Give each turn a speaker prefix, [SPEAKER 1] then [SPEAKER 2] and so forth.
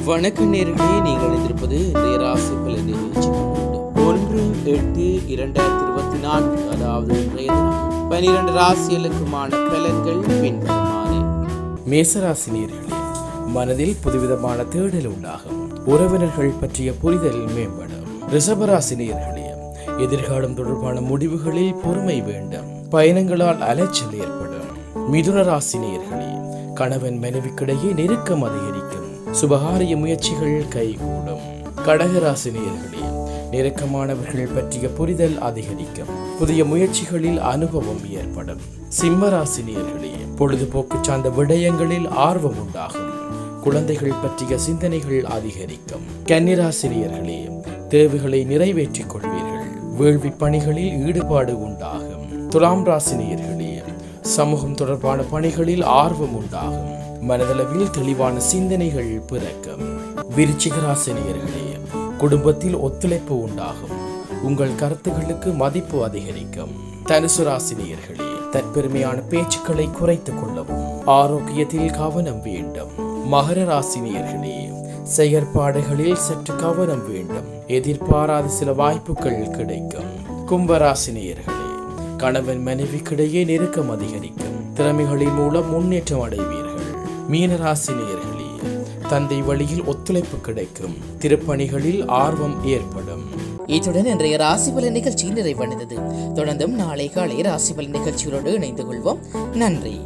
[SPEAKER 1] வணக்க நேயர்களே, நீங்கள் இருப்பது இன்றைய ராசி பலன் நிகழ்ச்சி 1/8/2024, அதாவது இன்றைய தினம் 12 ராசிகளுக்குமான பலன்கள் பின்வருமாறு.
[SPEAKER 2] மேசராசி நேயர்களே, மனதில் புதுவிதமான தேடல் உண்டாகும். உறவினர்கள் பற்றிய புரிதல் மேம்படும். ரிஷபராசி நேயர்களே, எதிர்காலம் தொடர்பான முடிவுகளில் பொறுமை வேண்டும். பயணங்களால் அலைச்சல் ஏற்படும். மிதுன ராசி நேயர்களே, கணவன் மனைவிக்கிடையே நெருக்கம் அதிகரிக்கும். சுபகாரிய முயற்சிகள் கைகூடும். கடகராசி நேயர்களே, நெருக்கமானவர்கள் பற்றிய புரிதல் அதிகரிக்கும். புதிய முயற்சிகளில் அனுபவம் ஏற்படும். சிம்மராசி நேயர்களே, பொழுதுபோக்கு சார்ந்த விடயங்களில் ஆர்வம் உண்டாகும். குழந்தைகள் பற்றிய சிந்தனைகள் அதிகரிக்கும். கன்னிராசி நேயர்களே, தேவைகளை நிறைவேற்றிக் கொள்வீர்கள். வேள்வி பணிகளில் ஈடுபாடு உண்டாகும். துலாம் ராசி நேயர்களே, சமூகம் தொடர்பான பணிகளில் ஆர்வம் உண்டாகும். மனதளவில் தெளிவான சிந்தனைகள் பிறக்கும். விருச்சிக ராசி நேயர்களே, குடும்பத்தில் ஒத்துழைப்பு உண்டாகும். உங்கள் கருத்துகளுக்கு மதிப்பு அதிகரிக்கும். தனுசு ராசி நேயர்களே, தற்பெருமையான பேச்சுக்களை குறைத்துக் கொள்ளவும். ஆரோக்கியத்தில் கவனம் வேண்டும். மகர ராசி நேயர்களே, செயற்பாடுகளில் சற்று கவனம் வேண்டும். எதிர்பாராத சில வாய்ப்புகள் கிடைக்கும். கும்பராசி நேயர்களே, கணவன் மனைவிக்கிடையே நெருக்கம் அதிகரிக்கும். திறமைகளின் மூலம் முன்னேற்றம் அடைவீர்கள். மீனராசி நேயர்களே, தந்தை வழியில் ஒத்துழைப்பு கிடைக்கும். திருப்பணிகளில் ஆர்வம் ஏற்படும்.
[SPEAKER 3] இத்துடன் இன்றைய ராசி பலன் நிகழ்ச்சி நிறைவடைந்தது. தொடர்ந்தும் நாளை காலை ராசி பலன் நிகழ்ச்சிகளோடு இணைந்து கொள்வோம். நன்றி.